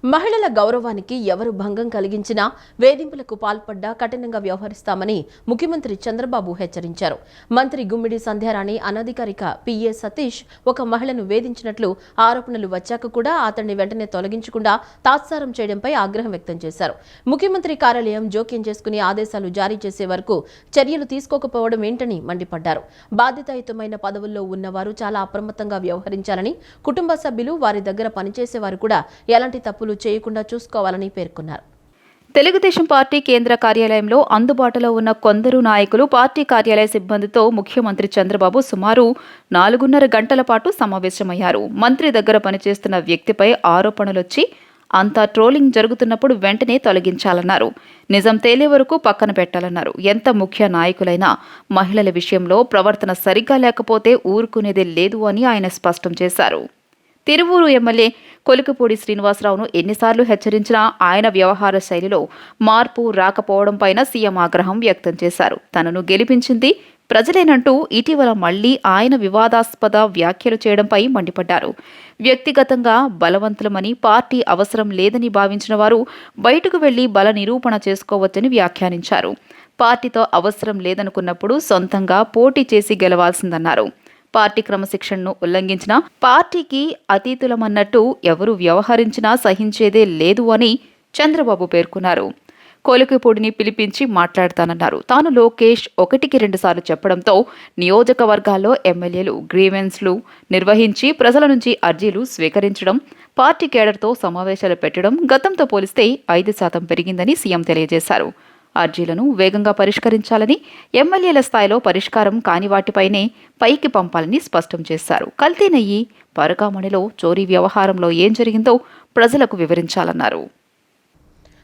మహిళల గౌరవానికి ఎవరు భంగం కలిగించినా వేధింపులకు పాల్పడ్డా కఠినంగా వ్యవహరిస్తామని ముఖ్యమంత్రి చంద్రబాబు హెచ్చరించారు. మంత్రి గుమ్మిడి సంధ్యారాణి అనధికారిక పిఏ సతీష్ ఒక మహిళను వేధించినట్లు ఆరోపణలు వచ్చాక కూడా అతన్ని వెంటనే తొలగించకుండా తాత్సారం చేయడంపై ఆగ్రహం వ్యక్తం చేశారు. ముఖ్యమంత్రి కార్యాలయం జోక్యం చేసుకుని ఆదేశాలు జారీ చేసే వరకు చర్యలు తీసుకోకపోవడం ఏంటని మండిపడ్డారు. బాధ్యతాయుతమైన పదవుల్లో ఉన్నవారు చాలా అప్రమత్తంగా వ్యవహరించాలని, కుటుంబ సభ్యులు వారి దగ్గర పనిచేసేవారు కూడా ఎలాంటి తప్పులు చేయకుండా చూసుకోవాలని పేర్కొన్నారు. తెలుగుదేశం పార్టీ కేంద్ర కార్యాలయంలో అందుబాటులో ఉన్న కొందరు నాయకులు పార్టీ కార్యాలయ సిబ్బందితో ముఖ్యమంత్రి చంద్రబాబు సుమారు 4.5 గంటల పాటు సమావేశమయ్యారు. మంత్రి దగ్గర పనిచేస్తున్న వ్యక్తిపై ఆరోపణలొచ్చి అంతా ట్రోలింగ్ జరుగుతున్నప్పుడు వెంటనే తొలగించాలన్నారు. నిజం తేలే వరకు పక్కన పెట్టాలన్నారు. ఎంత ముఖ్య నాయకులైనా మహిళల విషయంలో ప్రవర్తన సరిగ్గా లేకపోతే ఊరుకునేదే లేదు అని ఆయన స్పష్టం చేశారు. తిరువూరు ఎమ్మెల్యే కొలికిపూడి శ్రీనివాసరావును ఎన్నిసార్లు హెచ్చరించినా ఆయన వ్యవహార శైలిలో మార్పు రాకపోవడంపైన సీఎం ఆగ్రహం వ్యక్తం చేశారు. తనను గెలిపించింది ప్రజలేనంటూ ఇటీవల మళ్లీ ఆయన వివాదాస్పద వ్యాఖ్యలు చేయడంపై మండిపడ్డారు. వ్యక్తిగతంగా బలవంతులమని, పార్టీ అవసరం లేదని భావించిన వారు బయటకు వెళ్లి బల నిరూపణ చేసుకోవచ్చని వ్యాఖ్యానించారు. పార్టీతో అవసరం లేదనుకున్నప్పుడు సొంతంగా పోటీ చేసి గెలవాల్సిందన్నారు. పార్టీ క్రమశిక్షణను ఉల్లంఘించినా, పార్టీకి అతీతులమన్నట్టు ఎవరు వ్యవహరించినా సహించేదే లేదు అని చంద్రబాబు పేర్కొన్నారు. కొలికిపూడిని పిలిపించి మాట్లాడతానన్నారు. తాను లోకేష్ 1-2 సార్లు చెప్పడంతో నియోజకవర్గాల్లో ఎమ్మెల్యేలు గ్రీవెన్స్లు నిర్వహించి ప్రజల నుంచి అర్జీలు స్వీకరించడం, పార్టీ కేడర్తో సమావేశాలు పెట్టడం గతంతో పోలిస్తే 5% పెరిగిందని సీఎం తెలియజేశారు. అర్జీలను వేగంగా పరిష్కరించాలని, ఎమ్మెల్యేల స్థాయిలో పరిష్కారం కాని వాటిపైనే పైకి పంపాలని స్పష్టం చేశారు. కల్తీ నెయ్యి, పరకామణిలో చోరీ వ్యవహారంలో ఏం జరిగిందో ప్రజలకు వివరించాలన్నారు.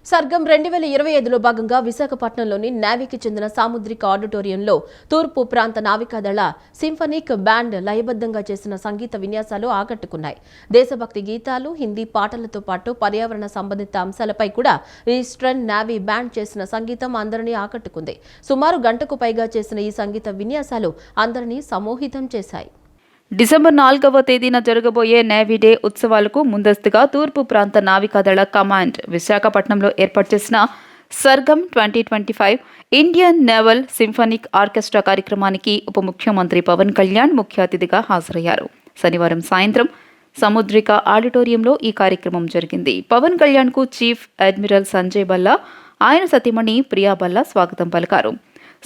సర్గం 2025లో భాగంగా విశాఖపట్నంలోని నేవీకి చెందిన సాముద్రిక ఆడిటోరియంలో తూర్పు ప్రాంత నావికాదళ సింఫనిక్ బ్యాండ్ లయబద్ధంగా చేసిన సంగీత విన్యాసాలు ఆకట్టుకున్నాయి. దేశభక్తి గీతాలు, హిందీ పాటలతో పాటు పర్యావరణ సంబంధిత అంశాలపై కూడా ఈస్టర్న్ నేవీ బ్యాండ్ చేసిన సంగీతం అందరినీ ఆకట్టుకుంది. సుమారు గంటకు పైగా చేసిన ఈ సంగీత విన్యాసాలు అందరినీ సమ్మోహితం చేశాయి. డిసెంబర్ 4వ తేదీన జరగబోయే నేవీ డే ఉత్సవాలకు ముందస్తుగా తూర్పు ప్రాంత నావికాదళ కమాండ్ విశాఖపట్నంలో ఏర్పాటు చేసిన సర్గం 2025 ఇండియన్ నేవల్ సింఫనిక్ ఆర్కెస్ట్రా కార్యక్రమానికి ఉప ముఖ్యమంత్రి పవన్ కళ్యాణ్ ముఖ్య అతిథిగా హాజరయ్యారు. శనివారం సాయంత్రం సముద్రిక ఆడిటోరియంలో ఈ కార్యక్రమం జరిగింది. పవన్ కళ్యాణ్కు చీఫ్ అడ్మిరల్ సంజయ్ బల్లా, ఆయన సతీమణి ప్రియా బల్లా స్వాగతం పలికారు.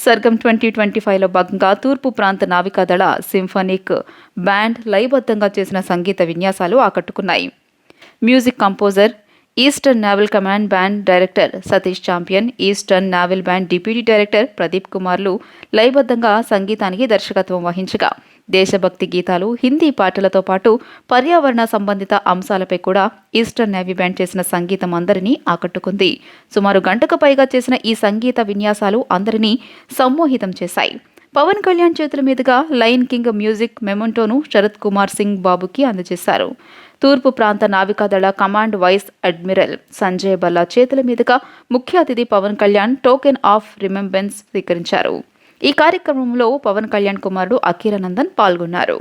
సర్గం 2025లో భాగంగా తూర్పు ప్రాంత నావికాదళ సింఫనిక్ బ్యాండ్ లయబద్ధంగా చేసిన సంగీత విన్యాసాలు ఆకట్టుకున్నాయి. Music composer, Eastern Naval Command band director Satish Champion, Eastern Naval band deputy director Pradeep కుమార్లు లయబద్ధంగా సంగీతానికి దర్శకత్వం వహించగా, దేశభక్తి గీతాలు, హిందీ పాటలతో పాటు పర్యావరణ సంబంధిత అంశాలపై కూడా ఈస్టర్న్ నేవీ బ్యాండ్ చేసిన సంగీతం అందరినీ ఆకట్టుకుంది. సుమారు గంటకు పైగా చేసిన ఈ సంగీత విన్యాసాలు అందరినీ సమ్మోహితం చేశాయి. పవన్ కళ్యాణ్ చేతుల మీదుగా లయన్ కింగ్ మ్యూజిక్ మెమొంటోను శరత్ కుమార్ సింగ్ బాబుకి అందజేశారు. తూర్పు ప్రాంత నావికాదళ command vice admiral Sanjay Balla చేతుల మీదుగా ముఖ్య అతిథి Pawan Kalyan token of remembrance స్వీకరించారు. ఈ కార్యక్రమంలో పవన్ కళ్యాణ్ కుమారుడు అఖిరానందన్ పాల్గొన్నారు.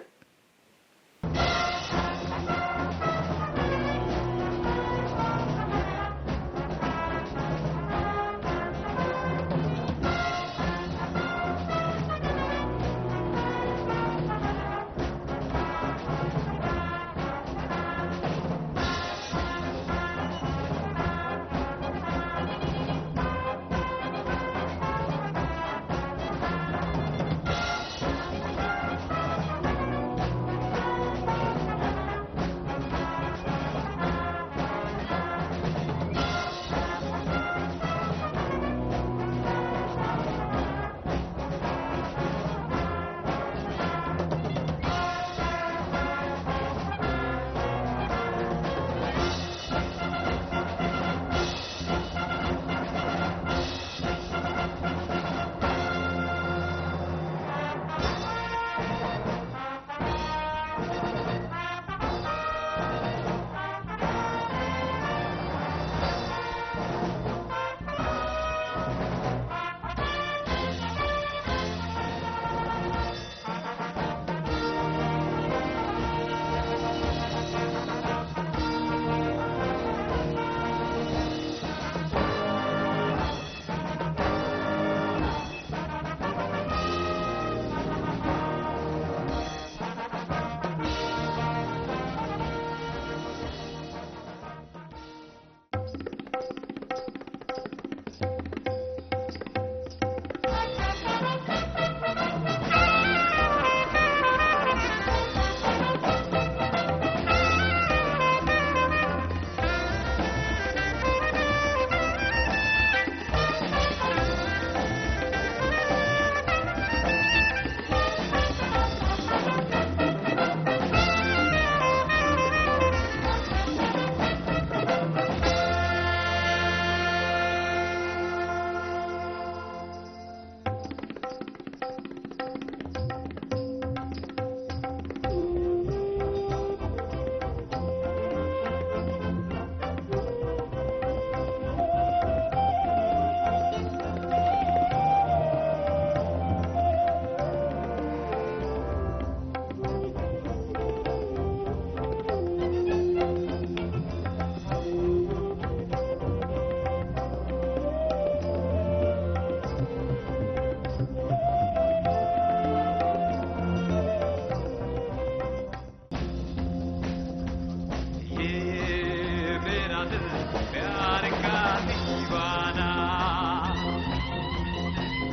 मेरा दिल प्यार का दीवाना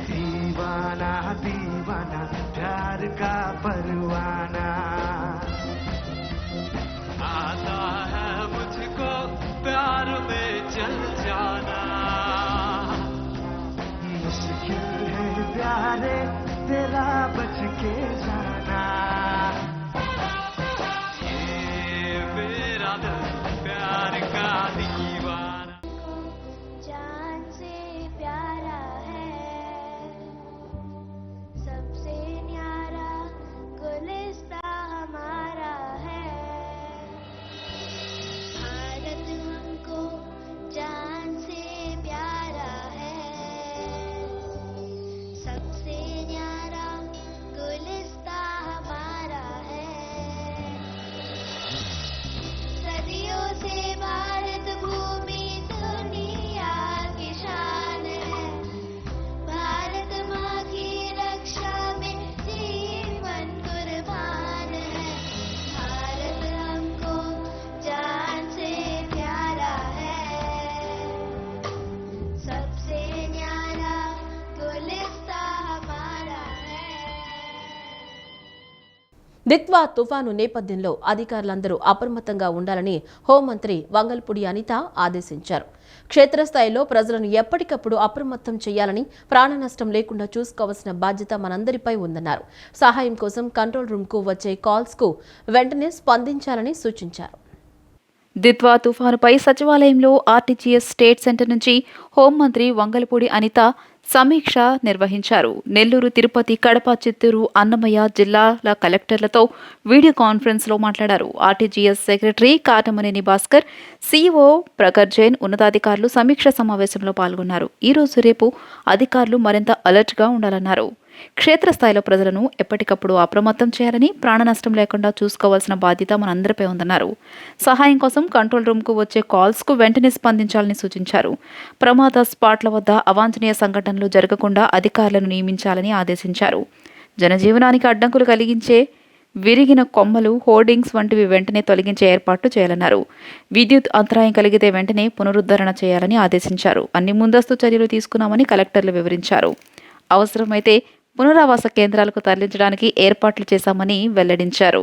दीवाना दीवाना प्यार का परवाना आता है मुझको प्यार में चल जाना मुश्किल है प्यारे तेरा बच के जाना ये मेरा दिल प्यार का दीवाना जान से प्यारा है सबसे न्यारा गुलिस्ता हमारा है भारत हमको जान से प्यारा है सबसे न्यारा गुलिस्ता हमारा है सदियों से भारत भूमि दुनिया की शान है भारत माँ की रक्षा में जीवन कुर्बान है भारत हमको जान से प्यारा है सबसे न्यारा गुलिस्ता हमारा है దిత్వా తుఫాను నేపథ్యంలో అధికారులందరూ అప్రమత్తంగా ఉండాలని హోంమంత్రి వంగల్పూడి అనిత ఆదేశించారు. క్షేత్రస్థాయిలో ప్రజలను ఎప్పటికప్పుడు అప్రమత్తం చేయాలని, ప్రాణ నష్టం లేకుండా చూసుకోవాల్సిన బాధ్యత మనందరిపై ఉందన్నారు. సహాయం కోసం కంట్రోల్ రూమ్కు వచ్చే కాల్స్కు వెంటనే స్పందించాలని సూచించారు. దిత్వా తుఫానుపై సచివాలయంలో ఆర్టీజీఎస్ స్టేట్ సెంటర్ నుంచి హోంమంత్రి వంగలపూడి అనిత సమీక్ష నిర్వహించారు. నెల్లూరు, తిరుపతి, కడప, చిత్తూరు, అన్నమయ్య జిల్లాల కలెక్టర్లతో వీడియో కాన్ఫరెన్స్లో మాట్లాడారు. RTGS secretary Katamaneni Bhaskar, CEO Prakhar Jain ఉన్నతాధికారులు సమీక్ష సమావేశంలో పాల్గొన్నారు. ఈ రోజు రేపు అధికారులు మరింత అలర్ట్గా ఉండాలన్నారు. క్షేత్రస్థాయిలో ప్రజలను ఎప్పటికప్పుడు అప్రమత్తం చేయాలని, ప్రాణ నష్టం లేకుండా చూసుకోవాల్సిన బాధ్యత మనందరిపై ఉందన్నారు. సహాయం కోసం కంట్రోల్ రూమ్కు వచ్చే కాల్స్కు వెంటనే స్పందించాలని సూచించారు. ప్రమాద స్పాట్ల వద్ద అవాంఛనీయ సంఘటనలు జరగకుండా అధికారులను నియమించాలని ఆదేశించారు. జనజీవనానికి అడ్డంకులు కలిగించే విరిగిన కొమ్మలు, హోర్డింగ్స్ వంటివి వెంటనే తొలగించే ఏర్పాట్లు చేయాలన్నారు. విద్యుత్ అంతరాయం కలిగితే వెంటనే పునరుద్ధరణ చేయాలని ఆదేశించారు. అన్ని ముందస్తు చర్యలు తీసుకున్నామని కలెక్టర్లు వివరించారు. అవసరమైతే పునరావాస కేంద్రాలకు తరలించడానికి ఏర్పాట్లు చేశామని వెల్లడించారు.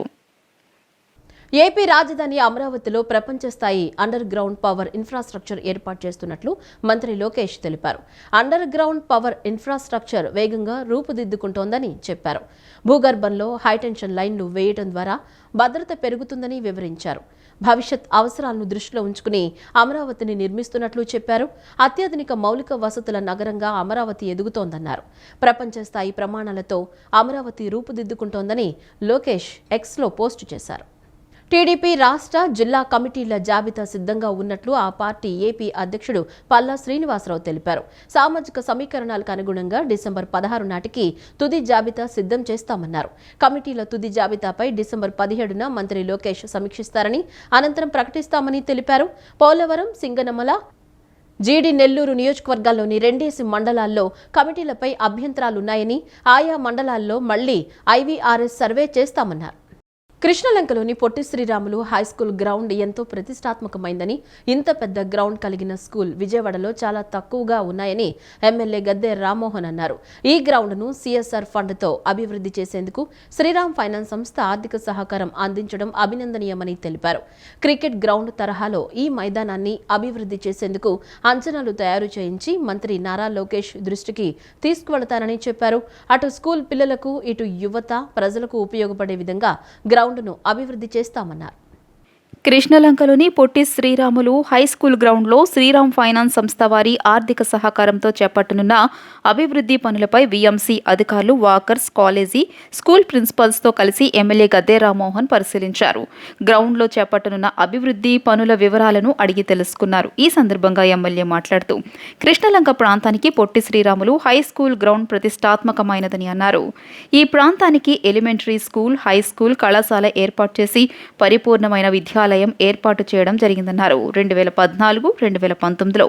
ఏపీ రాజధాని అమరావతిలో ప్రపంచ స్థాయి అండర్ గ్రౌండ్ పవర్ ఇన్ఫ్రాస్ట్రక్చర్ ఏర్పాటు చేస్తున్నట్లు మంత్రి లోకేష్ తెలిపారు. అండర్ గ్రౌండ్ పవర్ ఇన్ఫ్రాస్ట్రక్చర్ వేగంగా రూపుదిద్దుకుంటోందని చెప్పారు. భూగర్భంలో హైటెన్షన్ లైన్లు వేయడం ద్వారా భద్రత పెరుగుతుందని వివరించారు. భవిష్యత్ అవసరాలను దృష్టిలో ఉంచుకుని అమరావతిని నిర్మిస్తున్నట్లు చెప్పారు. అత్యాధునిక మౌలిక వసతుల నగరంగా అమరావతి ఎదుగుతోందన్నారు. ప్రపంచ స్థాయి ప్రమాణాలతో అమరావతి రూపుదిద్దుకుంటోందని లోకేష్ ఎక్స్లో పోస్టు చేశారు. టీడీపీ రాష్ట్ర, జిల్లా కమిటీల జాబితా సిద్ధంగా ఉన్నట్లు ఆ పార్టీ ఏపీ అధ్యక్షుడు పల్లా శ్రీనివాసరావు తెలిపారు. సామాజిక సమీకరణాలకు అనుగుణంగా డిసెంబర్ 16 నాటికి తుది జాబితా సిద్ధం చేస్తామన్నారు. కమిటీల తుది జాబితాపై డిసెంబర్ 17న మంత్రి లోకేష్ సమీక్షిస్తారని, అనంతరం ప్రకటిస్తామని తెలిపారు. పోలవరం, సింగనమల, జీడి నెల్లూరు నియోజకవర్గాల్లోని 2 మండలాల్లో కమిటీలపై అభ్యంతరాలున్నాయని, ఆయా మండలాల్లో మళ్లీ ఐవీఆర్ఎస్ సర్వే చేస్తామన్నారు. కృష్ణలంకలోని పొట్టి శ్రీరాములు హైస్కూల్ గ్రౌండ్ ఎంతో ప్రతిష్టాత్మకమైందని, ఇంత పెద్ద గ్రౌండ్ కలిగిన స్కూల్ విజయవాడలో చాలా తక్కువగా ఉన్నాయని ఎమ్మెల్యే గద్దె రామ్మోహన్ అన్నారు. ఈ గ్రౌండ్ను సిఎస్ఆర్ ఫండ్తో అభివృద్ధి చేసేందుకు శ్రీరామ్ ఫైనాన్స్ సంస్థ ఆర్థిక సహకారం అందించడం అభినందనీయమని తెలిపారు. క్రికెట్ గ్రౌండ్ తరహాలో ఈ మైదానాన్ని అభివృద్ధి చేసేందుకు అంచనాలు తయారు చేయించి మంత్రి నారా లోకేష్ దృష్టికి తీసుకువెళతారని చెప్పారు. అటు స్కూల్ పిల్లలకు, ఇటు యువత, ప్రజలకు ఉపయోగపడే విధంగా గ్రౌండ్ను అభివృద్ధి చేస్తామన్నారు. కృష్ణలంకలోని పొట్టి శ్రీరాములు హైస్కూల్ గ్రౌండ్లో శ్రీరామ్ ఫైనాన్స్ సంస్థ వారి ఆర్థిక సహకారంతో చేపట్టనున్న అభివృద్ధి పనులపై వీఎంసీ అధికారులు, వాకర్స్, కాలేజీ, స్కూల్ ప్రిన్సిపల్స్తో కలిసి ఎమ్మెల్యే గద్దె రామ్మోహన్ పరిశీలించారు. గ్రౌండ్లో చేపట్టనున్న అభివృద్ధి పనుల వివరాలను అడిగి తెలుసుకున్నారు. ఈ సందర్భంగా ఎమ్మెల్యే మాట్లాడుతూ కృష్ణలంక ప్రాంతానికి పొట్టి శ్రీరాములు హైస్కూల్ గ్రౌండ్ ప్రతిష్టాత్మకమైనదని అన్నారు. ఈ ప్రాంతానికి ఎలిమెంటరీ స్కూల్, హై స్కూల్, కళాశాల ఏర్పాటు చేసి పరిపూర్ణమైన విద్యాలయం పుస్తకాలయం ఏర్పాటు చేయడం జరిగిందన్నారు. 2014-2019లో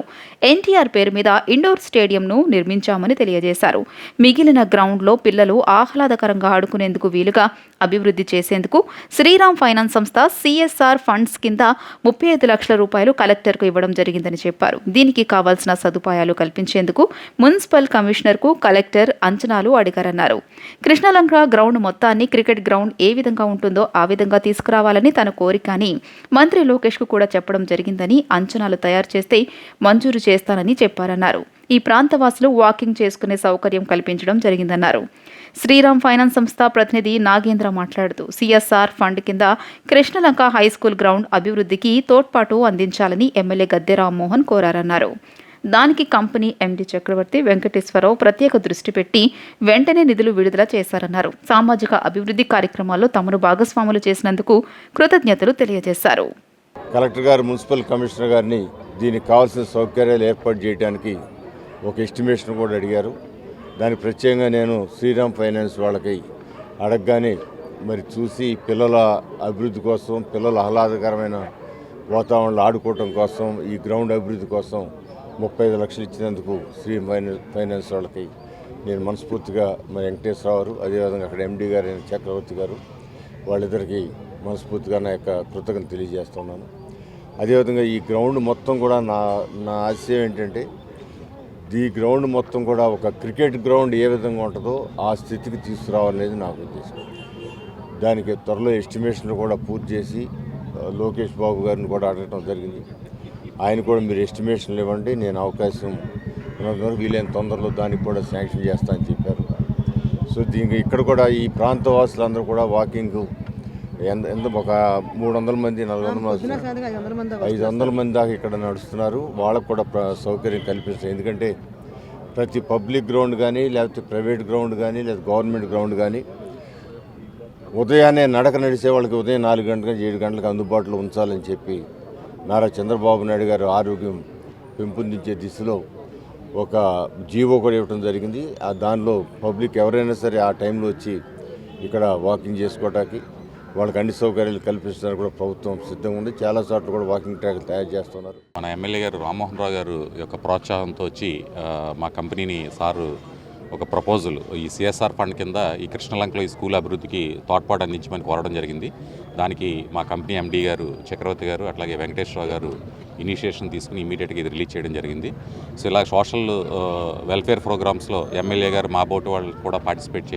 ఎన్టీఆర్ పేరు మీద ఇండోర్ స్టేడియంను నిర్మించామని తెలియజేశారు. మిగిలిన గ్రౌండ్లో పిల్లలు ఆహ్లాదకరంగా ఆడుకునేందుకు వీలుగా అభివృద్ధి చేసేందుకు శ్రీరామ్ ఫైనాన్స్ సంస్థ CSR ఫండ్స్ కింద 35 లక్షల రూపాయలు కలెక్టర్కు ఇవ్వడం జరిగిందని చెప్పారు. దీనికి కావాల్సిన సదుపాయాలు కల్పించేందుకు మున్సిపల్ కమిషనర్కు కలెక్టర్ అంచనాలు అడిగారన్నారు. కృష్ణలంక గ్రౌండ్ మొత్తాన్ని క్రికెట్ గ్రౌండ్ ఏ విధంగా ఉంటుందో ఆ విధంగా తీసుకురావాలని తన కోరిక అని మంత్రి లోకేష్కు కూడా చెప్పడం జరిగిందని, అంచనాలు తయారు చేస్తే మంజూరు చేస్తానని చెప్పారన్నారు. ఈ ప్రాంతవాసులు వాకింగ్ చేసుకునే సౌకర్యం కల్పించడం జరిగిందన్నారు. శ్రీరామ్ ఫైనాన్స్ సంస్థ ప్రతినిధి నాగేంద్ర మాట్లాడుతూ CSR ఫండ్ కింద కృష్ణలంక హైస్కూల్ గ్రౌండ్ అభివృద్ధికి తోడ్పాటు అందించాలని ఎమ్మెల్యే గద్దె రామ్మోహన్ కోరారన్నారు. దానికి కంపెనీ MD చక్రవర్తి వెంకటేశ్వరరావు ప్రత్యేక దృష్టి పెట్టి వెంటనే నిధులు విడుదల చేశారన్నారు. సామాజిక అభివృద్ధి కార్యక్రమాల్లో తమను భాగస్వాములు చేసినందుకు కృతజ్ఞతలు తెలియజేశారు. కలెక్టర్ గారు మున్సిపల్ కమిషనర్ గారిని దీనికి కావాల్సిన సౌకర్యాలు ఏర్పాటు చేయడానికి ఒక ఎస్టిమేషన్ కూడా అడిగారు. దానికి ప్రత్యేకంగా నేను శ్రీరామ్ ఫైనాన్స్ వాళ్ళకి అడగగానే మరి చూసి పిల్లల అభివృద్ధి కోసం, పిల్లల ఆహ్లాదకరమైన వాతావరణంలో ఆడుకోవటం కోసం, ఈ గ్రౌండ్ అభివృద్ధి కోసం 35 లక్షలు ఇచ్చినందుకు శ్రీరామ్ ఫైనాన్స్ వాళ్ళకి నేను మనస్ఫూర్తిగా మరి వెంకటేశ్వరరావు గారు, అదేవిధంగా అక్కడ MD గారు చక్రవర్తి గారు, వాళ్ళిద్దరికీ మనస్ఫూర్తిగా నా యొక్క కృతజ్ఞత తెలియజేస్తున్నాను. అదేవిధంగా ఈ గ్రౌండ్ మొత్తం కూడా నా ఆశయం ఏంటంటే ఈ గ్రౌండ్ మొత్తం కూడా ఒక క్రికెట్ గ్రౌండ్ ఏ విధంగా ఉంటుందో ఆ స్థితికి తీసుకురావాలనేది నాకు ఉద్దేశం. దానికి త్వరలో ఎస్టిమేషన్లు కూడా పూర్తి చేసి లోకేష్ బాబు గారిని కూడా అడగడం జరిగింది. ఆయన కూడా మీరు ఎస్టిమేషన్లు ఇవ్వండి, నేను అవకాశం వీలైన తొందరలో దానికి కూడా శాంక్షన్ చేస్తా అని చెప్పారు. సో దీనికి ఇక్కడ కూడా ఈ ప్రాంత వాసులందరూ కూడా వాకింగ్ ఎంత ఒక 300 మంది 500 మంది దాకా ఇక్కడ నడుస్తున్నారు. వాళ్ళకు కూడా సౌకర్యం కల్పిస్తారు. ఎందుకంటే ప్రతి పబ్లిక్ గ్రౌండ్ కానీ, లేకపోతే ప్రైవేట్ గ్రౌండ్ కానీ, లేదా గవర్నమెంట్ గ్రౌండ్ కానీ ఉదయాన్నే నడక నడిచే వాళ్ళకి ఉదయం 4 గంటలకు 7 గంటలకు అందుబాటులో ఉంచాలని చెప్పి నారా చంద్రబాబు నాయుడు గారు ఆరోగ్యం పెంపొందించే దిశలో ఒక జీవో కూడా ఇవ్వడం జరిగింది. దానిలో పబ్లిక్ ఎవరైనా సరే ఆ టైంలో వచ్చి ఇక్కడ వాకింగ్ చేసుకోవడానికి వాళ్ళకి అన్ని సౌకర్యాలు కల్పించడానికి కూడా ప్రభుత్వం సిద్ధంగా ఉంది. చాలా చోట్ల కూడా వాకింగ్ ట్రాక్లు తయారు చేస్తున్నారు. మన ఎమ్మెల్యే గారు రామ్మోహన్ రావు గారు యొక్క ప్రోత్సాహంతో వచ్చి మా కంపెనీని సారు ఒక ప్రపోజల్ ఈ CSR ఫండ్ కింద ఈ కృష్ణలంకలో ఈ స్కూల్ అభివృద్ధికి తోడ్పాటు అందించమని కోరడం జరిగింది. దానికి మా కంపెనీ MD గారు చక్రవర్తి గారు అట్లాగే వెంకటేశ్వరరావు గారు ఇనిషియేషన్ తీసుకుని ఇమీడియట్గా ఇది రిలీజ్ చేయడం జరిగింది. సో ఇలా సోషల్ వెల్ఫేర్ ప్రోగ్రామ్స్లో ఎమ్మెల్యే గారు మా బోటు వాళ్ళు కూడా పార్టిసిపేట్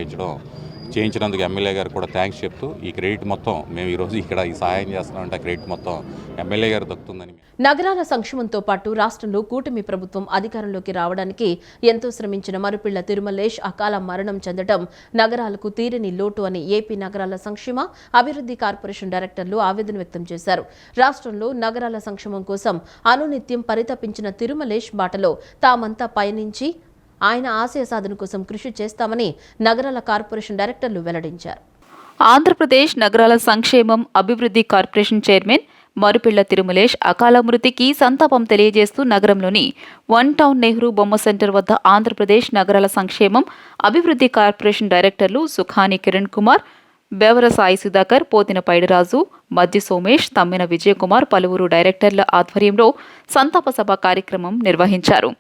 చేయించినందుకు ఎమ్మెల్యే గారు కూడా థ్యాంక్స్ చెప్తూ ఈ క్రెడిట్ మొత్తం మేము ఈరోజు ఇక్కడ ఈ సహాయం చేస్తున్నామంటే క్రెడిట్ మొత్తం ఎమ్మెల్యే గారు దక్కుతుందని. నగరాల సంక్షేమంతో పాటు రాష్ట్రంలో కూటమి ప్రభుత్వం అధికారంలోకి రావడానికి ఎంతో శ్రమించిన మరుపిళ్ల తిరుమలేష్ అకాల మరణం చెందడం నగరాలకు తీరని లోటు అని ఏపీ నగరాల సంక్షేమ అభివృద్ధి కార్పొరేషన్ డైరెక్టర్లు ఆవేదన వ్యక్తం చేశారు. రాష్ట్రంలో నగరాల సంక్షేమం కోసం అనునిత్యం పరితపించిన తిరుమలేష్ బాటలో తామంతా పయనించి ఆయన ఆశయ సాధన కోసం కృషి చేస్తామని నగరాల కార్పొరేషన్ డైరెక్టర్లు వెల్లడించారు. ఆంధ్రప్రదేశ్ నగరాల సంక్షేమం అభివృద్ధి కార్పొరేషన్ చైర్మన్ మరుపిళ్ల తిరుమలేష్ అకాల మృతికి సంతాపం తెలియజేస్తూ నగరంలోని 1 టౌన్ నెహ్రూ బొమ్మ సెంటర్ వద్ద ఆంధ్రప్రదేశ్ నగరాల సంక్షేమం అభివృద్ధి కార్పొరేషన్ డైరెక్టర్లు సుఖాని కిరణ్ కుమార్, బెవర సాయి సుధాకర్, పోతిన పైడిరాజు, మద్ది సోమేష్, తమ్మిన విజయకుమార్ పలువురు డైరెక్టర్ల ఆధ్వర్యంలో సంతాప సభ కార్యక్రమం నిర్వహించారు.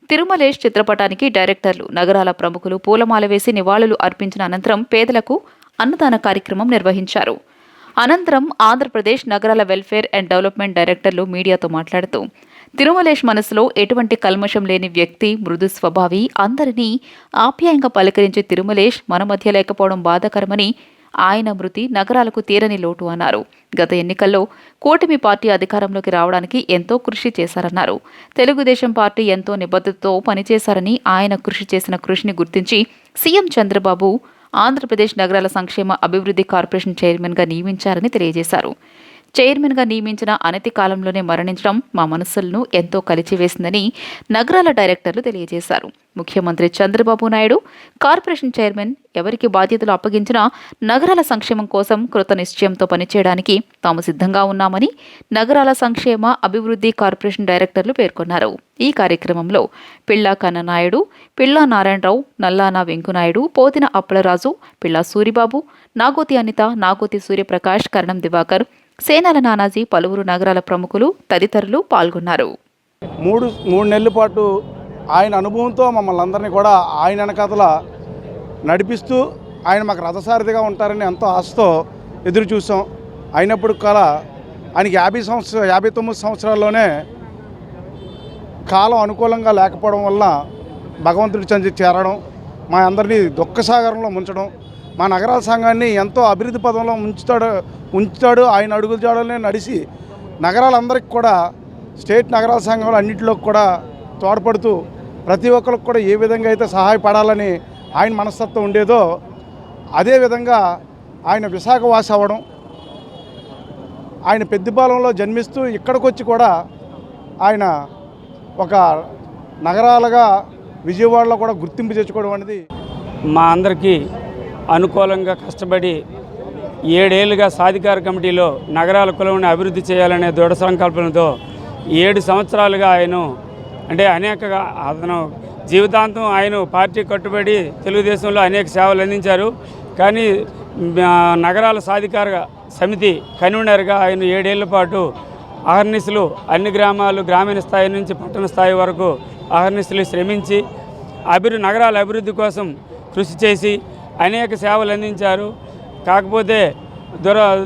తిరుమలేష్ చిత్రపటానికి డైరెక్టర్లు, నగరాల ప్రముఖులు పూలమాల వేసి నివాళులు అర్పించిన అనంతరం పేదలకు అన్నదాన కార్యక్రమం నిర్వహించారు. అనంతరం ఆంధ్రప్రదేశ్ నగరాల వెల్ఫేర్ అండ్ డెవలప్మెంట్ డైరెక్టర్లు మీడియాతో మాట్లాడుతూ తిరుమలేష్ మనసులో ఎటువంటి కల్మషం లేని వ్యక్తి, మృదు స్వభావి, అందరినీ ఆప్యాయంగా పలకరించే తిరుమలేష్ మన మధ్య లేకపోవడం బాధాకరమని, ఆయన మృతి నగరాలకు తీరని లోటు అన్నారు. గత ఎన్నికల్లో కూటమి పార్టీ అధికారంలోకి రావడానికి ఎంతో కృషి చేశారన్నారు. తెలుగుదేశం పార్టీ ఎంతో నిబద్ధతతో పనిచేశారని, ఆయన కృషి చేసిన కృషిని గుర్తించి సీఎం చంద్రబాబు ఆంధ్రప్రదేశ్ నగరాల సంక్షేమ అభివృద్ధి కార్పొరేషన్ చైర్మన్గా నియమించారని తెలియజేశారు. చైర్మన్గా నియమించిన అనతి కాలంలోనే మరణించడం మా మనస్సులను ఎంతో కలిచివేసిందని నగరాల డైరెక్టర్లు తెలియజేశారు. ముఖ్యమంత్రి చంద్రబాబు నాయుడు కార్పొరేషన్ చైర్మన్ ఎవరికి బాధ్యతలు అప్పగించినా నగరాల సంక్షేమం కోసం కృత నిశ్చయంతో పనిచేయడానికి తాము సిద్ధంగా ఉన్నామని నగరాల సంక్షేమ అభివృద్ధి కార్పొరేషన్ డైరెక్టర్లు పేర్కొన్నారు. ఈ కార్యక్రమంలో పిళ్ళా కన్ననాయుడు, పిళ్ళా నారాయణరావు, నల్లానా వెంకునాయుడు, పోతిన అప్పలరాజు, పిళ్ళా సూరిబాబు, నాగోతి అనిత, నాగోతి సూర్యప్రకాష్, కరణం దివాకర్, సేనాల నానాజీ, పలువురు నగరాల ప్రముఖులు తదితరులు పాల్గొన్నారు. మూడు నెలల పాటు ఆయన అనుభవంతో మమ్మల్ని అందరినీ కూడా ఆయన వెనకాతల నడిపిస్తూ ఆయన మాకు రథసారథిగా ఉంటారని ఎంతో ఆశతో ఎదురు చూసాం. అయినప్పుడు కల ఆయనకి 59 సంవత్సరాల్లోనే కాలం అనుకూలంగా లేకపోవడం వల్ల భగవంతుడి చెంది చేరడం, మా అందరినీ దుఃఖసాగరంలో ముంచడం, మా నగరాల సంఘాన్ని ఎంతో అభివృద్ధి పదంలో ఉంచుతాడు. ఆయన అడుగుల జాడలనే నడిచి నగరాలందరికీ కూడా స్టేట్ నగరాల సంఘాలు అన్నింటిలో కూడా తోడ్పడుతూ ప్రతి ఒక్కరికి కూడా ఏ విధంగా అయితే సహాయపడాలని ఆయన మనస్తత్వం ఉండేదో అదేవిధంగా ఆయన విశాఖవాసి అవ్వడం, ఆయన పెద్దపాలెంలో జన్మిస్తూ ఇక్కడికి వచ్చి కూడా ఆయన ఒక నగరాలుగా విజయవాడలో కూడా గుర్తింపు తెచ్చుకోవడం అనేది మా అందరికీ అనుకూలంగా కష్టపడి 7 ఏళ్ళుగా సాధికార కమిటీలో నగరాల కులముని అభివృద్ధి చేయాలనే దృఢ సంకల్పంతో 7 సంవత్సరాలుగా ఆయన అంటే అతను జీవితాంతం ఆయన పార్టీ కట్టుబడి తెలుగుదేశంలో అనేక సేవలు అందించారు. కానీ నగరాల సాధికార సమితి కన్వీనర్గా ఆయన 7 ఏళ్ల పాటు అహర్నిశలు అన్ని గ్రామాలు గ్రామీణ స్థాయి నుంచి పట్టణ స్థాయి వరకు అహర్నిశలు శ్రమించి నగరాల అభివృద్ధి కోసం కృషి చేసి అనేక సేవలు అందించారు. కాకపోతే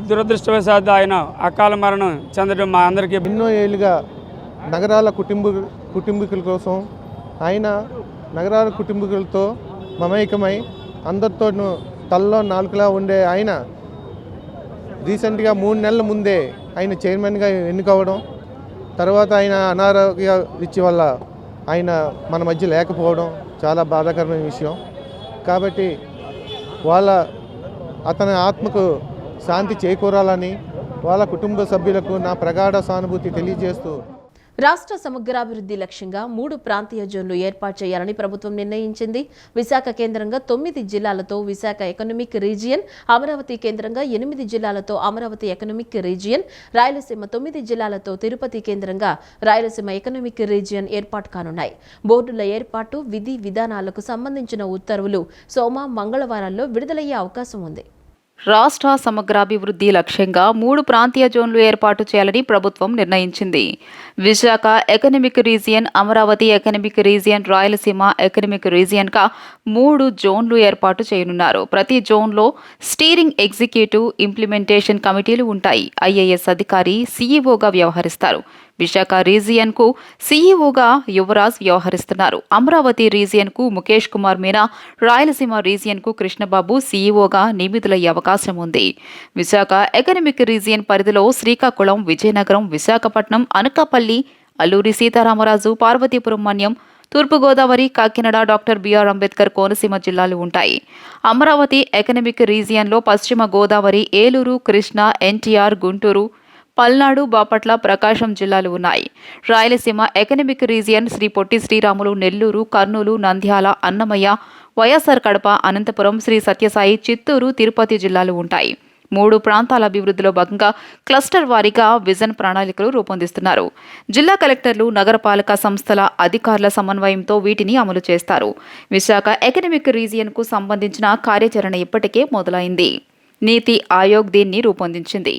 దురదృష్టవశాత్తు ఆయన అకాల మరణం చెందడం మా అందరికీ ఎన్నో ఏళ్ళుగా నగరాల కుటుంబీకుల కోసం ఆయన నగరాల కుటుంబీకులతో మమైకమై అందరితోనూ తలలో నాలుకలా ఉండే ఆయన రీసెంట్గా 3 నెలల ముందే ఆయన చైర్మన్గా ఎన్నికవడం, తర్వాత ఆయన అనారోగ్య రీత్యా వల్ల ఆయన మన మధ్య లేకపోవడం చాలా బాధాకరమైన విషయం. కాబట్టి అతని ఆత్మకు శాంతి చేకూరాలని వాళ్ళ కుటుంబ సభ్యులకు నా ప్రగాఢ సానుభూతి తెలియజేస్తూ రాష్ట్ర సమగ్రాభివృద్ధి లక్ష్యంగా 3 ప్రాంతీయ జోన్లు ఏర్పాటు చేయాలని ప్రభుత్వం నిర్ణయించింది. విశాఖ కేంద్రంగా 9 జిల్లాలతో విశాఖ ఎకనామిక్ రీజియన్, అమరావతి కేంద్రంగా 8 జిల్లాలతో అమరావతి ఎకనామిక్ రీజియన్, రాయలసీమ 9 జిల్లాలతో తిరుపతి కేంద్రంగా రాయలసీమ ఎకనామిక్ రీజియన్ ఏర్పాటు కానున్నాయి. బోర్డుల ఏర్పాటు, విధి విధానాలకు సంబంధించిన ఉత్తర్వులు మంగళవారాల్లో విడుదలయ్యే అవకాశం ఉంది. రాష్ట్ర సమగ్రాభివృద్ధి లక్ష్యంగా 3 ప్రాంతీయ జోన్లు ఏర్పాటు చేయాలని ప్రభుత్వం నిర్ణయించింది. Visakha economic region, Amaravati economic region, Rayalaseema economic రీజియన్గా 3 జోన్లు ఏర్పాటు చేయనున్నారు. ప్రతి జోన్లో స్టీరింగ్, ఎగ్జిక్యూటివ్, ఇంప్లిమెంటేషన్ కమిటీలు ఉంటాయి. ఐఏఎస్ అధికారి సీఈఓగా వ్యవహరిస్తారు. విశాఖ రీజియన్కు సీఈఓగా యువరాజ్ వ్యవహరిస్తున్నారు. అమరావతి రీజియన్కు ముఖేష్ కుమార్ మీనా, రాయలసీమ రీజియన్కు కృష్ణబాబు సీఈఓగా నియమితులయ్యే అవకాశం ఉంది. విశాఖ ఎకనామిక్ రీజియన్ పరిధిలో శ్రీకాకుళం, విజయనగరం, విశాఖపట్నం, అనకాపల్లి, అల్లూరి సీతారామరాజు, పార్వతీపురం మన్యం, తూర్పుగోదావరి, కాకినాడ, డాక్టర్ బిఆర్ అంబేద్కర్, కోనసీమ జిల్లాలు ఉంటాయి. అమరావతి ఎకనామిక్ రీజియన్లో పశ్చిమ గోదావరి, ఏలూరు, కృష్ణా, ఎన్టీఆర్, గుంటూరు, పల్నాడు, బాపట్ల, ప్రకాశం జిల్లాలు ఉన్నాయి. రాయలసీమ ఎకనామిక్ రీజియన్ శ్రీ పొట్టి శ్రీరాములు, నెల్లూరు, కర్నూలు, నంద్యాల, అన్నమయ్య, వైఎస్ఆర్ కడప, అనంతపురం, శ్రీ సత్యసాయి, చిత్తూరు, తిరుపతి జిల్లాలు ఉంటాయి. 3 ప్రాంతాల అభివృద్ధిలో భాగంగా క్లస్టర్ వారీగా విజన్ ప్రణాళికలు రూపొందిస్తున్నారు. జిల్లా కలెక్టర్లు, నగరపాలక సంస్థల అధికారుల సమన్వయంతో వీటిని అమలు చేస్తారు. విశాఖ ఎకనామిక్ రీజియన్కు సంబంధించిన కార్యాచరణ ఇప్పటికే మొదలైంది. నీతి ఆయోగ్ దీన్ని రూపొందించింది.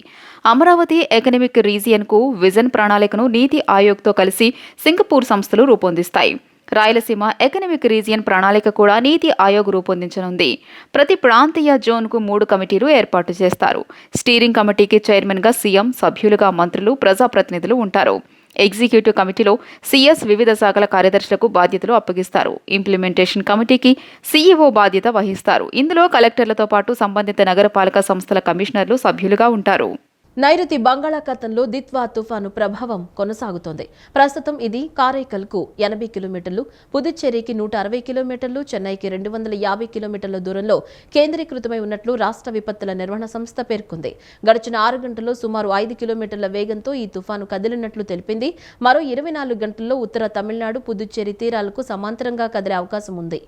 అమరావతి ఎకనామిక్ రీజియన్కు విజన్ ప్రణాళికను నీతి ఆయోగ్తో కలిసి సింగపూర్ సంస్థలు రూపొందిస్తాయి. రాయలసీమ ఎకనామిక్ రీజియన్ ప్రణాళిక కూడా నీతి ఆయోగ్ రూపొందించనుంది. ప్రతి ప్రాంతీయ జోన్కు 3 కమిటీలు ఏర్పాటు చేస్తారు. స్టీరింగ్ కమిటీకి చైర్మన్గా సీఎం, సభ్యులుగా మంత్రులు, ప్రజాప్రతినిధులు ఉంటారు. ఎగ్జిక్యూటివ్ కమిటీలో సీఎస్ వివిధ శాఖల కార్యదర్శులకు బాధ్యతలు అప్పగిస్తారు. ఇంప్లిమెంటేషన్ కమిటీకి సీఈఓ బాధ్యత వహిస్తారు. ఇందులో కలెక్టర్లతో పాటు సంబంధిత నగరపాలక సంస్థల కమిషనర్లు సభ్యులుగా ఉంటారు. నైరుతి బంగాళాఖాతంలో దిత్వా తుఫాను ప్రభావం కొనసాగుతోంది. ప్రస్తుతం ఇది కారైకల్కు 80 కిలోమీటర్లు, పుదుచ్చేరికి 160 కిలోమీటర్లు, చెన్నైకి 250 కిలోమీటర్ల దూరంలో కేంద్రీకృతమై ఉన్నట్లు రాష్ట్ర విపత్తుల నిర్వహణ సంస్థ పేర్కొంది. గడిచిన 6 గంటల్లో సుమారు 5 కిలోమీటర్ల వేగంతో ఈ తుఫాను కదిలినట్లు తెలిపింది. మరో 24 గంటల్లో ఉత్తర తమిళనాడు, పుదుచ్చేరి తీరాలకు సమాంతరంగా కదిలే అవకాశం ఉంది.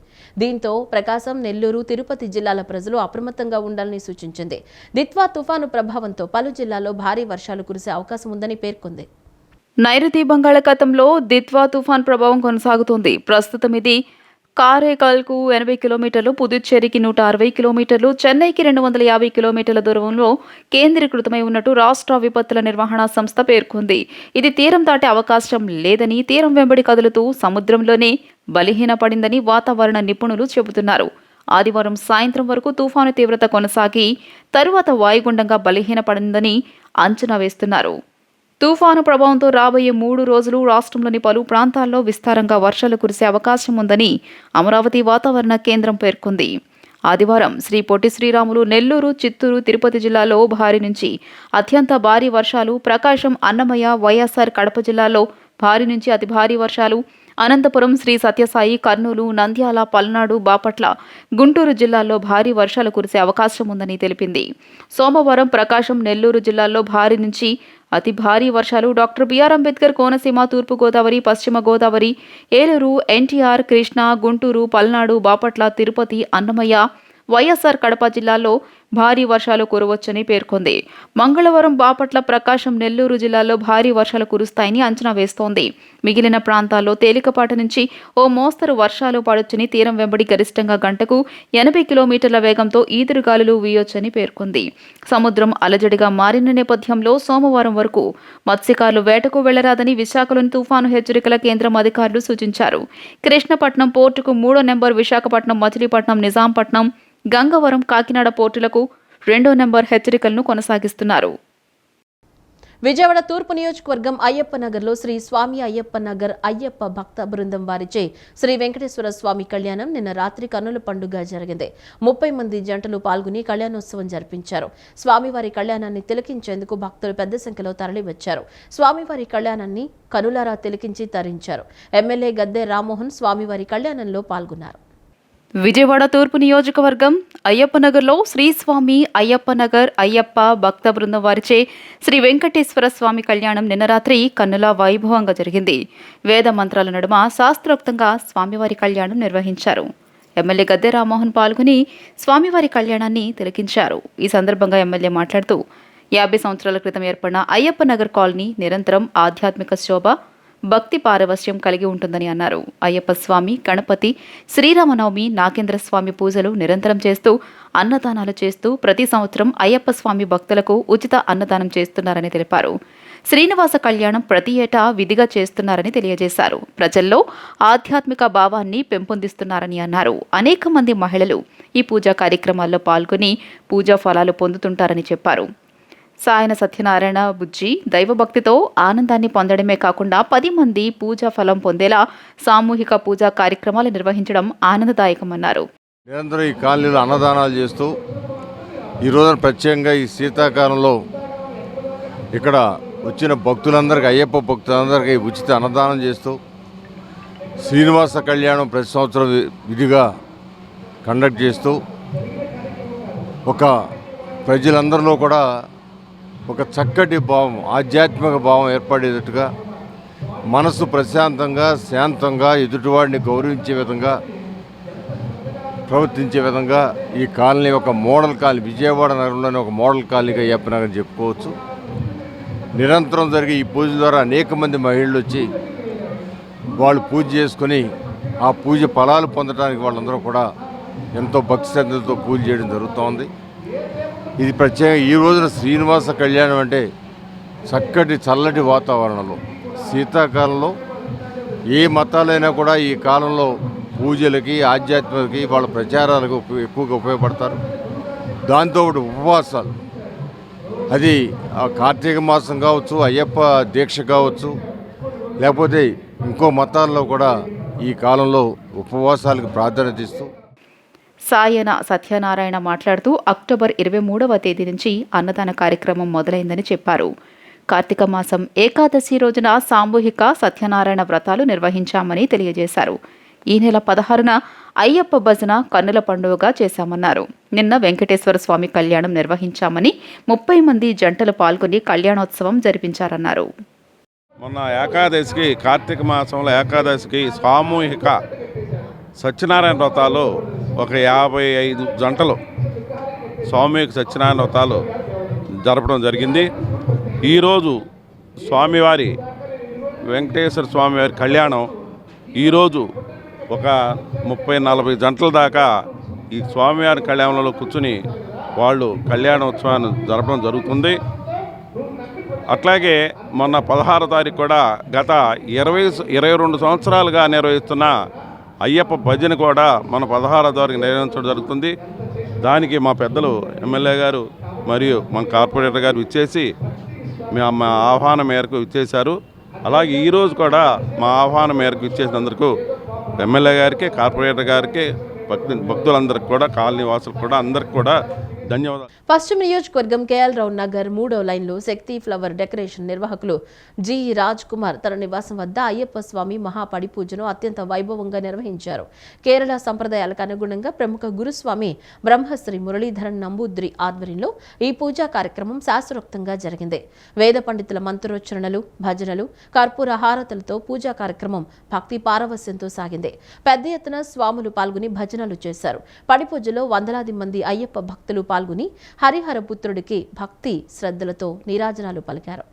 దీంతో ప్రకాశం, నెల్లూరు, తిరుపతి జిల్లాల ప్రజలు అప్రమత్తంగా ఉండాలని సూచించింది. దిత్వా తుఫాను ప్రభావంతో పలు జిల్లాల్లో భారీ వర్షాలు కురిసే అవకాశం ఉందని పేర్కొంది. నైరుతి బంగాళాఖాతంలో దిత్వా తుఫాన్ ప్రభావం కొనసాగుతోంది. ప్రస్తుతం ఇది కారైకాల్కు 80 కిలోమీటర్లు, పుదుచ్చేరికి 160 కిలోమీటర్లు, చెన్నైకి 250 కిలోమీటర్ల దూరంలో కేంద్రీకృతమై ఉన్నట్టు రాష్ట్ర విపత్తుల నిర్వహణ సంస్థ పేర్కొంది. ఇది తీరం దాటే అవకాశం లేదని, తీరం వెంబడి కదులుతూ సముద్రంలోనే బలహీనపడిందని వాతావరణ నిపుణులు చెబుతున్నారు. ఆదివారం సాయంత్రం వరకు తుఫాను తీవ్రత కొనసాగి తరువాత వాయుగుండంగా బలహీనపడిందని అంచనా వేస్తున్నారు. తుఫాను ప్రభావంతో రాబోయే 3 రోజులు రాష్ట్రంలోని పలు ప్రాంతాల్లో విస్తారంగా వర్షాలు కురిసే అవకాశం ఉందని అమరావతి వాతావరణ కేంద్రం పేర్కొంది. ఆదివారం శ్రీ పొట్టి శ్రీరాములు, నెల్లూరు, చిత్తూరు, తిరుపతి జిల్లాలో భారీ నుంచి అత్యంత భారీ వర్షాలు, ప్రకాశం, అన్నమయ్య, వైఎస్ఆర్ కడప జిల్లాలో భారీ నుంచి అతి భారీ వర్షాలు, అనంతపురం, శ్రీ సత్యసాయి, కర్నూలు, నంద్యాల, పల్నాడు, బాపట్ల, గుంటూరు జిల్లాల్లో భారీ వర్షాలు కురిసే అవకాశం ఉందని తెలిపింది. సోమవారం ప్రకాశం, నెల్లూరు జిల్లాల్లో భారీ నుంచి అతి భారీ వర్షాలు, డాక్టర్ బిఆర్ అంబేద్కర్ కోనసీమ, తూర్పు గోదావరి, పశ్చిమ గోదావరి, ఏలూరు, ఎన్టీఆర్, కృష్ణా, గుంటూరు, పల్నాడు, బాపట్ల, తిరుపతి, అన్నమయ్య, వైఎస్ఆర్ కడప జిల్లాల్లో భారీ వర్షాలు కురవచ్చని పేర్కొంది. మంగళవారం బాపట్ల, ప్రకాశం, నెల్లూరు జిల్లాల్లో భారీ వర్షాలు కురుస్తాయని అంచనా వేస్తోంది. మిగిలిన ప్రాంతాల్లో తేలికపాటి నుంచి ఓ మోస్తరు వర్షాలు పడొచ్చని, తీరం వెంబడి గరిష్టంగా గంటకు 80 కిలోమీటర్ల వేగంతో ఈదురుగాలులు వీయొచ్చని పేర్కొంది. సముద్రం అలజడిగా మారిన నేపథ్యంలో సోమవారం వరకు మత్స్యకారులు వేటకు వెళ్లరాదని విశాఖలోని తుఫాను హెచ్చరికల కేంద్రం అధికారులు సూచించారు. కృష్ణపట్నం పోర్టుకు 3వ నెంబర్, విశాఖపట్నం, మచిలీపట్నం, నిజాంపట్నం, గంగవరం, కాకినాడ పోర్టులకు 2వ నెంబర్ హెచ్చరికలను కొనసాగిస్తున్నారు. విజయవాడ తూర్పు నియోజకవర్గం అయ్యప్ప నగర్లో శ్రీ స్వామి అయ్యప్ప నగర్ అయ్యప్ప భక్త బృందం వారిచే శ్రీ వెంకటేశ్వర స్వామి కళ్యాణం నిన్న రాత్రి కన్నుల పండుగ జరిగింది. 30 మంది జంటలు పాల్గొని కళ్యాణోత్సవం జరిపించారు. స్వామివారి కళ్యాణాన్ని తిలకించేందుకు భక్తులు పెద్ద సంఖ్యలో తరలివచ్చారు. స్వామివారి కళ్యాణాన్ని కనులారా తిలకించి తరించారు. ఎమ్మెల్యే గద్దె రామ్మోహన్ స్వామివారి కళ్యాణంలో పాల్గొన్నారు. విజయవాడ తూర్పు నియోజకవర్గం అయ్యప్ప నగర్లో శ్రీ స్వామి అయ్యప్ప నగర్ అయ్యప్ప భక్త బృందం వారిచే శ్రీ వెంకటేశ్వర స్వామి కళ్యాణం నిన్న రాత్రి కన్నుల వైభవంగా జరిగింది. వేద మంత్రాల నడుమ శాస్త్రోక్తంగా స్వామివారి కళ్యాణం నిర్వహించారు. ఎమ్మెల్యే గద్దె రామ్మోహన్ పాల్గొని స్వామివారి కళ్యాణాన్ని తిలకించారు. ఈ సందర్భంగా ఎమ్మెల్యే మాట్లాడుతూ 50 సంవత్సరాల క్రితం ఏర్పడిన అయ్యప్ప నగర్ కాలనీ నిరంతరం ఆధ్యాత్మిక శోభ, భక్తి పారవశ్యం కలిగి ఉంటుందని అన్నారు. అయ్యప్ప స్వామి, గణపతి, శ్రీరామనవమి, నాగేంద్ర స్వామి పూజలు నిరంతరం చేస్తూ అన్నదానాలు చేస్తూ ప్రతి సంవత్సరం అయ్యప్ప స్వామి భక్తులకు ఉచిత అన్నదానం చేస్తున్నారని తెలిపారు. శ్రీనివాస కళ్యాణం ప్రతి ఏటా విధిగా చేస్తున్నారని తెలియజేశారు. ప్రజల్లో ఆధ్యాత్మిక భావాన్ని పెంపొందిస్తున్నారని అన్నారు. అనేక మంది మహిళలు ఈ పూజా కార్యక్రమాల్లో పాల్గొని పూజా ఫలాలు పొందుతుంటారని చెప్పారు. సాయన సత్యనారాయణ బుజ్జి దైవభక్తితో ఆనందాన్ని పొందడమే కాకుండా 10 మంది పూజా ఫలం పొందేలా సామూహిక పూజా కార్యక్రమాలు నిర్వహించడం ఆనందదాయకమన్నారు. నిరంతరం ఈ కాలనీలో అన్నదానాలు చేస్తూ ఈ రోజున ప్రత్యేకంగా ఈ శీతాకాలంలో ఇక్కడ వచ్చిన భక్తులందరికీ, అయ్యప్ప భక్తులందరికీ ఉచిత అన్నదానం చేస్తూ శ్రీనివాస కళ్యాణం ప్రతి సంవత్సరం విధిగా కండక్ట్ చేస్తూ ఒక ప్రజలందరిలో కూడా ఒక చక్కటి భావం, ఆధ్యాత్మిక భావం ఏర్పడేటట్టుగా, మనసు ప్రశాంతంగా, శాంతంగా, ఎదుటివాడిని గౌరవించే విధంగా, ప్రవర్తించే విధంగా ఈ కాలనీ ఒక మోడల్ కాలనీ, విజయవాడ నగరంలోని ఒక మోడల్ కాలనీగా అయ్యప్ప నగర్ చెప్పుకోవచ్చు. నిరంతరం జరిగే ఈ పూజ ద్వారా అనేక మంది మహిళలు వచ్చి వాళ్ళు పూజ చేసుకొని ఆ పూజ ఫలాలు పొందడానికి వాళ్ళందరూ కూడా ఎంతో భక్తి శ్రద్ధలతో పూజ చేయడం జరుగుతోంది. ఇది ప్రత్యేకంగా ఈ రోజున శ్రీనివాస కళ్యాణం అంటే చక్కటి చల్లటి వాతావరణంలో, శీతాకాలంలో ఏ మతాలైనా కూడా ఈ కాలంలో పూజలకి, ఆధ్యాత్మికకి, వాళ్ళ ప్రచారాలకు ఎక్కువగా ఉపయోగపడతారు. దాంతో ఉపవాసాలు, అది కార్తీక మాసం కావచ్చు, అయ్యప్ప దీక్ష కావచ్చు, లేకపోతే ఇంకో మతాల్లో కూడా ఈ కాలంలో ఉపవాసాలకు ప్రాధాన్యత ఇస్తూ సాయన సత్యనారాయణ మాట్లాడుతూ అక్టోబర్ 23వ తేదీ నుంచి అన్నదాన కార్యక్రమం మొదలైందని చెప్పారు. కార్తీక మాసం ఏకాదశి రోజున సామూహిక సత్యనారాయణ వ్రతాలు నిర్వహించామని తెలియజేశారు. ఈ నెల 16న అయ్యప్ప భజన కన్నుల పండుగగా చేశామన్నారు. నిన్న వెంకటేశ్వర స్వామి కళ్యాణం నిర్వహించామని 30 మంది జంటలు పాల్గొని కళ్యాణోత్సవం జరిపించారన్నారు. మొన్న ఏకాదశికి, కార్తీక మాసంలో ఏకాదశికి సామూహిక సత్యనారాయణ వ్రతాలు ఒక 55 జంటలు సామూహిక సత్యనారాయణ వ్రతాలు జరపడం జరిగింది. ఈరోజు స్వామివారి వెంకటేశ్వర స్వామివారి కళ్యాణం ఈరోజు ఒక 30-40 గంటల దాకా ఈ స్వామివారి కళ్యాణంలో కూర్చుని వాళ్ళు కళ్యాణోత్సవాన్ని జరపడం జరుగుతుంది. అట్లాగే మొన్న 16వ తారీఖు కూడా గత 22 సంవత్సరాలుగా నిర్వహిస్తున్న అయ్యప్ప భజన కూడా మన 16వ తారీఖు నిర్వహించడం జరుగుతుంది. దానికి మా పెద్దలు ఎమ్మెల్యే గారు మరియు మన కార్పొరేటర్ గారు ఇచ్చేసి మా ఆహ్వానం మేరకు ఇచ్చేశారు. అలాగే ఈరోజు కూడా మా ఆహ్వానం మేరకు ఇచ్చేసినందుకు ఎమ్మెల్యే గారికి, కార్పొరేటర్ గారికి, భక్తులందరికీ కూడా, కాలనీ వాసులకు కూడా, అందరికి కూడా ధన్యవాదాలు. పశ్చిమ నియోజకవర్గం కేఎల్ రావు నగర్ 3వ లైన్లో శక్తి ఫ్లవర్ డెకరేషన్ నిర్వాహకులు జి రాజ్ కుమార్ తన నివాసం వద్ద అయ్యప్ప స్వామి మహాపడి పూజను అత్యంత వైభవంగా నిర్వహించారు. కేరళ సంప్రదాయాలకు అనుగుణంగా ప్రముఖ గురుస్వామి బ్రహ్మశ్రీ మురళీధరన్ నంబూద్రి ఆధ్వర్యంలో ఈ పూజా కార్యక్రమం శాస్త్రోక్తంగా జరిగింది. వేద పండితుల మంత్రోచ్చరణలు, భజనలు, కర్పూర హారతులతో పూజా కార్యక్రమం భక్తి పారవస్యంతో సాగింది. పెద్ద ఎత్తున స్వాములు పాల్గొని భజనలు చేశారు. పడి పూజలో వందలాది మంది అయ్యప్ప భక్తులు పాల్గొని హరిహర పుత్రుడికి భక్తి శ్రద్ధలతో నీరాజనాలు పలికారు.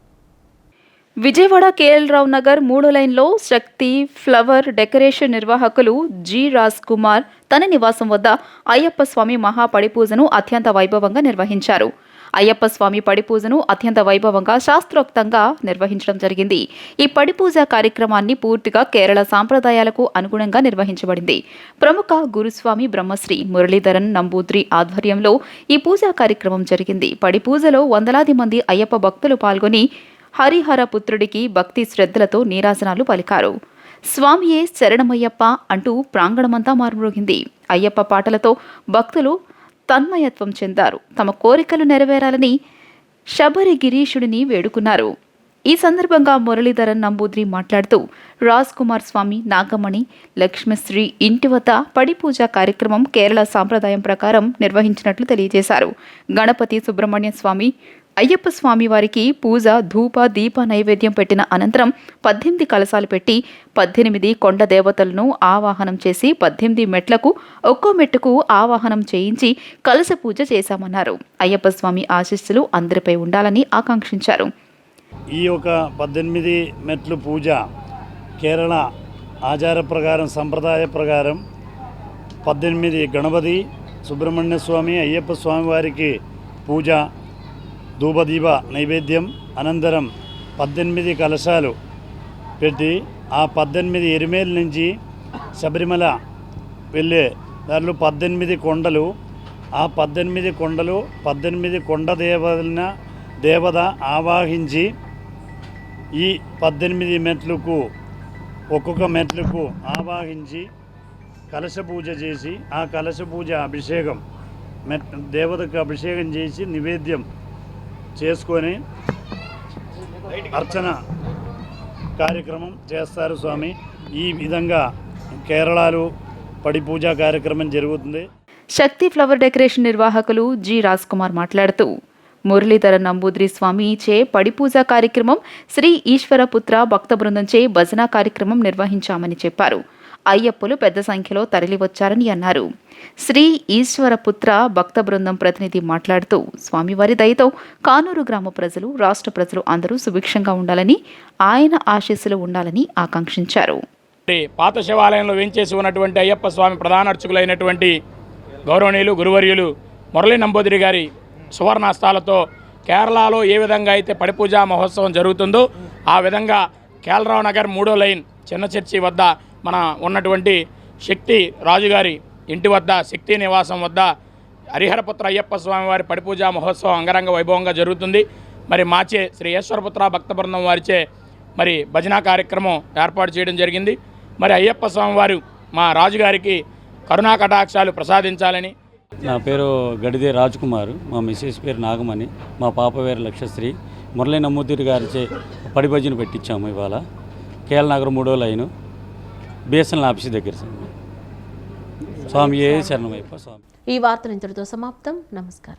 విజయవాడ కేఎల్ రావు నగర్ 3వ లైన్లో శక్తి ఫ్లవర్ డెకరేషన్ నిర్వాహకులు జి రాజ్ కుమార్ తన నివాసం వద్ద అయ్యప్ప స్వామి మహాపడిపూజను అత్యంత వైభవంగా నిర్వహించారు. అయ్యప్ప స్వామి పడిపూజను అత్యంత వైభవంగా శాస్త్రోక్తంగా నిర్వహించడం జరిగింది. ఈ పడిపూజ కార్యక్రమాన్ని పూర్తిగా కేరళ సాంప్రదాయాలకు అనుగుణంగా నిర్వహించబడింది. ప్రముఖ గురుస్వామి బ్రహ్మశ్రీ మురళీధరన్ నంబూద్రి ఆధ్వర్యంలో ఈ పూజా కార్యక్రమం జరిగింది. పడిపూజలో వందలాది మంది అయ్యప్ప భక్తులు పాల్గొని హరిహర పుత్రుడికి భక్తి శ్రద్ధలతో నీరాజనాలు పలికారు. స్వామియే శరణమయ్యప్ప అంటూ ప్రాంగణమంతా మారుమ్రోగింది. అయ్యప్ప పాటలతో భక్తులు తన్మయత్వం చెందారు. తమ కోరికలు నెరవేరాలని శబరి గిరీషుడిని వేడుకున్నారు. ఈ సందర్భంగా మురళీధరన్ నంబూద్రి మాట్లాడుతూ రాజ్ కుమార్ స్వామి, నాగమణి, లక్ష్మీశ్రీ ఇంటి వద్ద పడి పూజా కార్యక్రమం కేరళ సాంప్రదాయం ప్రకారం నిర్వహించినట్లు తెలియజేశారు. గణపతి సుబ్రహ్మణ్య స్వామి, అయ్యప్ప స్వామి వారికి పూజ, ధూప, దీప నైవేద్యం పెట్టిన అనంతరం 18 కలశాలు పెట్టి 18 కొండ దేవతలను ఆవాహనం చేసి 18 మెట్లకు ఒక్కో మెట్టుకు ఆవాహనం చేయించి కలశ పూజ చేశామన్నారు. అయ్యప్ప స్వామి ఆశీస్సులు అందరిపై ఉండాలని ఆకాంక్షించారు. ఈ యొక్క 18 మెట్లు పూజ కేరళ ఆచార ప్రకారం, సంప్రదాయ ప్రకారం 18 గణపతి సుబ్రహ్మణ్య స్వామి, అయ్యప్ప స్వామి వారికి పూజ, ధూపదీప నైవేద్యం, అనంతరం 18 కలశాలు పెట్టి ఆ 18 ఎరిమేల నుంచి శబరిమల వెళ్ళే దారిలో 18 కొండలు, ఆ 18 కొండలు 18 కొండ దేవత ఆవాహించి ఈ 18 మెట్లకు ఒక్కొక్క మెట్లకు ఆవాహించి కలశ పూజ చేసి ఆ కలశ పూజ అభిషేకం దేవతకు అభిషేకం చేసి నివేద్యం చేసుకొని అర్చన కార్యక్రమం చేస్తారు స్వామి. ఈ విధంగా కేరళలో పడి పూజా కార్యక్రమం జరుగుతుంది. శక్తి ఫ్లవర్ డెకరేషన్ నిర్వాహకులు జి రాజ్ కుమార్ మాట్లాడుతూ మురళీధర నంబూద్రి స్వామి చే పడి పూజా కార్యక్రమం, శ్రీ ఈశ్వరపుత్ర భక్త బృందంచే భజన కార్యక్రమం నిర్వహించామని చెప్పారు. అయ్యప్పలు పెద్ద సంఖ్యలో తరలివచ్చారని అన్నారు. శ్రీ ఈశ్వరపుత్ర భక్త బృందం ప్రతినిధి మాట్లాడుతూ స్వామివారి దయతో కానూరు గ్రామ ప్రజలు, రాష్ట్ర ప్రజలు అందరూ సుభిక్షంగా ఉండాలని, ఆయన ఆశీస్సులు ఉండాలని ఆకాంక్షించారు. పాత శివాలయంలో వేంచేసి ఉన్నటువంటి అయ్యప్ప స్వామి ప్రధాన అర్చకులైనటువంటి గౌరవనీయులు గురువర్యులు మురళీ నంబూద్రి గారి సువర్ణాస్తాలతో కేరళలో ఏ విధంగా అయితే పడిపూజా మహోత్సవం జరుగుతుందో ఆ విధంగా కేఎల్ నగర్ 3వ లైన్ చిన్న చర్చి వద్ద మన ఉన్నటువంటి శక్తి రాజుగారి ఇంటి వద్ద, శక్తి నివాసం వద్ద హరిహరపుత్ర అయ్యప్ప స్వామి వారి పడిపూజా మహోత్సవం అంగరంగ వైభవంగా జరుగుతుంది. మరి మాచే శ్రీ ఈశ్వరపుత్ర భక్త బృందం వారిచే మరి భజన కార్యక్రమం ఏర్పాటు చేయడం జరిగింది. మరి అయ్యప్ప స్వామి వారు మా రాజుగారికి కరుణా కటాక్షాలు ప్రసాదించాలని. నా పేరు గడిదే రాజ్ కుమార్, మా మిస్సెస్ పేరు నాగమణి, మా పాప పేరు లక్ష్యశ్రీ. మురళీ నంబూద్రి గారిచే పడి భజన పెట్టించాము. ఇవాళ కేఎల్ నగర్ 3వ లైను బిఎస్ఎన్ఎల్ ఆఫీస్ దగ్గర. స్వామి ఏ శరణమయ్యప్ప స్వామి. ఈ వార్తలు ఇంతటితో సమాప్తం. నమస్కారం.